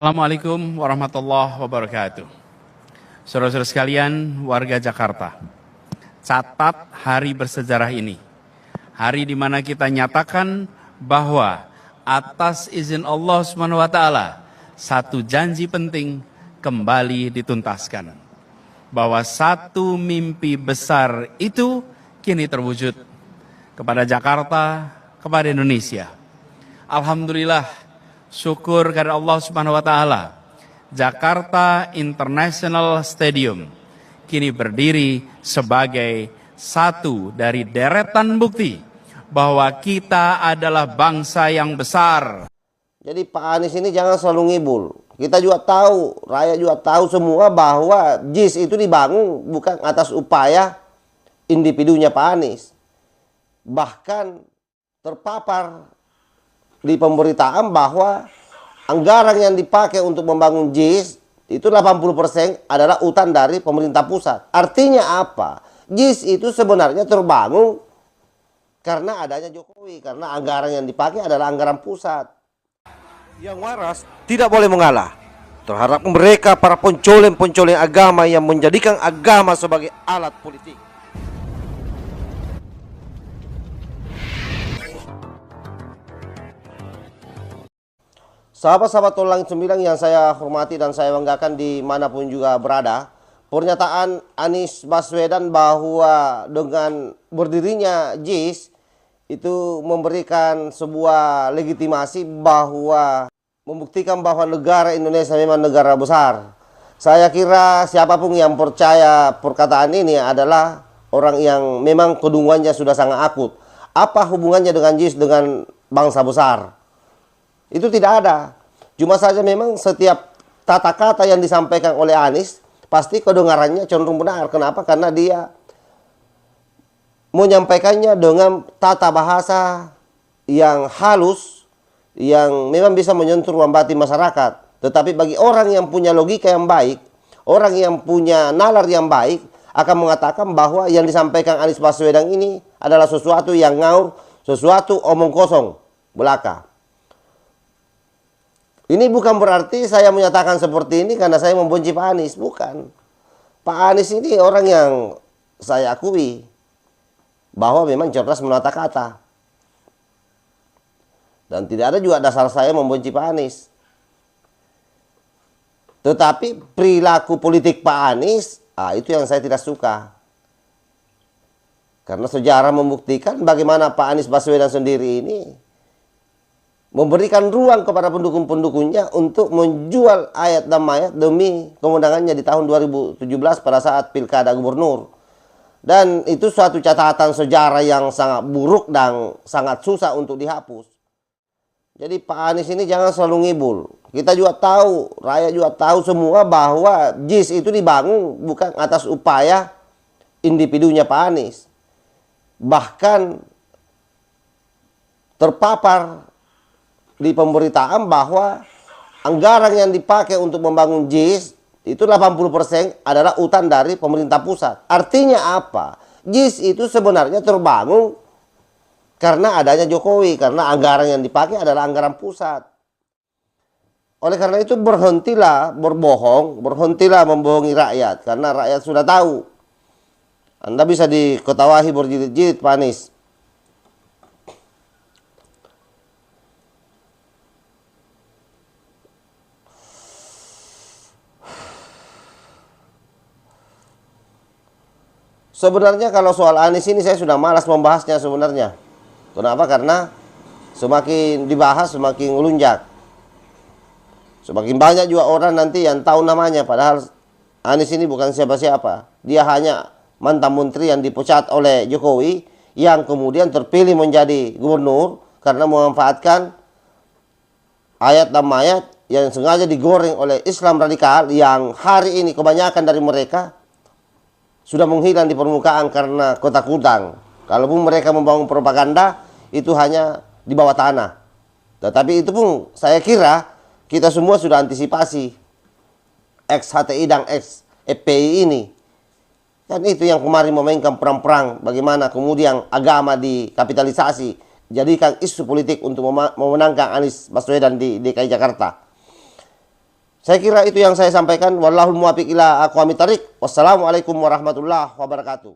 Assalamualaikum warahmatullahi wabarakatuh. Saudara-saudara sekalian, warga Jakarta, catat hari bersejarah ini. Hari di mana kita nyatakan bahwa atas izin Allah SWT, satu janji penting kembali dituntaskan. Bahwa satu mimpi besar itu kini terwujud kepada Jakarta, kepada Indonesia. Alhamdulillah, syukur kepada Allah Subhanahu wa taala. Jakarta International Stadium kini berdiri sebagai satu dari deretan bukti bahwa kita adalah bangsa yang besar. Jadi Pak Anies ini jangan selalu ngibul. Kita juga tahu, rakyat juga tahu semua bahwa JIS itu dibangun bukan atas upaya individunya Pak Anies. Bahkan terpapar di pemberitaan bahwa anggaran yang dipakai untuk membangun JIS itu 80% adalah utang dari pemerintah pusat. Artinya apa? JIS itu sebenarnya terbangun karena adanya Jokowi, karena anggaran yang dipakai adalah anggaran pusat. Yang waras tidak boleh mengalah terhadap mereka para pencoleng-pencoleng agama yang menjadikan agama sebagai alat politik. Sahabat-sahabat Tolang 9 yang saya hormati dan saya banggakan dimanapun juga berada, pernyataan Anies Baswedan bahwa dengan berdirinya JIS itu memberikan sebuah legitimasi bahwa membuktikan bahwa negara Indonesia memang negara besar. Saya kira siapapun yang percaya perkataan ini adalah orang yang memang kedunguannya sudah sangat akut. Apa hubungannya dengan JIS dengan bangsa besar? Itu tidak ada. Cuma saja memang setiap tata kata yang disampaikan oleh Anies pasti kedengarannya cenderung benar. Kenapa? Karena dia menyampaikannya dengan tata bahasa yang halus, yang memang bisa menyentuh ruang batin masyarakat. Tetapi bagi orang yang punya logika yang baik, orang yang punya nalar yang baik, akan mengatakan bahwa yang disampaikan Anies Baswedan ini adalah sesuatu yang ngaur, sesuatu omong kosong belaka. Ini bukan berarti saya menyatakan seperti ini karena saya membenci Pak Anies. Bukan. Pak Anies ini orang yang saya akui bahwa memang cerdas menata kata. Dan tidak ada juga dasar saya membenci Pak Anies. Tetapi perilaku politik Pak Anies, itu yang saya tidak suka. Karena sejarah membuktikan bagaimana Pak Anies Baswedan sendiri ini memberikan ruang kepada pendukung-pendukungnya untuk menjual ayat dan mayat demi kemenangannya di tahun 2017 pada saat pilkada gubernur. Dan itu suatu catatan sejarah yang sangat buruk dan sangat susah untuk dihapus. Jadi Pak Anies ini jangan selalu ngibul. Kita juga tahu, rakyat juga tahu semua bahwa JIS itu dibangun bukan atas upaya individunya Pak Anies. Bahkan terpapar di pemberitaan bahwa anggaran yang dipakai untuk membangun JIS itu 80% adalah utang dari pemerintah pusat. Artinya apa? JIS itu sebenarnya terbangun karena adanya Jokowi, karena anggaran yang dipakai adalah anggaran pusat. Oleh karena itu berhentilah berbohong, berhentilah membohongi rakyat, karena rakyat sudah tahu. Anda bisa diketawahi berjilid-jilid Pak Anies. Sebenarnya kalau soal Anies ini saya sudah malas membahasnya sebenarnya. Kenapa? Karena semakin dibahas semakin melunjak. Semakin banyak juga orang nanti yang tahu namanya. Padahal Anies ini bukan siapa-siapa. Dia hanya mantan menteri yang dipecat oleh Jokowi, yang kemudian terpilih menjadi gubernur karena memanfaatkan ayat dan mayat yang sengaja digoreng oleh Islam radikal, yang hari ini kebanyakan dari mereka sudah menghilang di permukaan karena ketakutan. Kalaupun mereka membangun propaganda, itu hanya di bawah tanah. Tetapi itu pun saya kira kita semua sudah antisipasi. Ex-HTI dan ex-FPI ini. Kan itu yang kemarin memainkan perang-perang bagaimana kemudian agama dikapitalisasi, jadikan isu politik untuk memenangkan Anies Baswedan di DKI Jakarta. Saya kira itu yang saya sampaikan. Wallahul muwaffiq ila aqwamit thariq. Wassalamualaikum warahmatullahi wabarakatuh.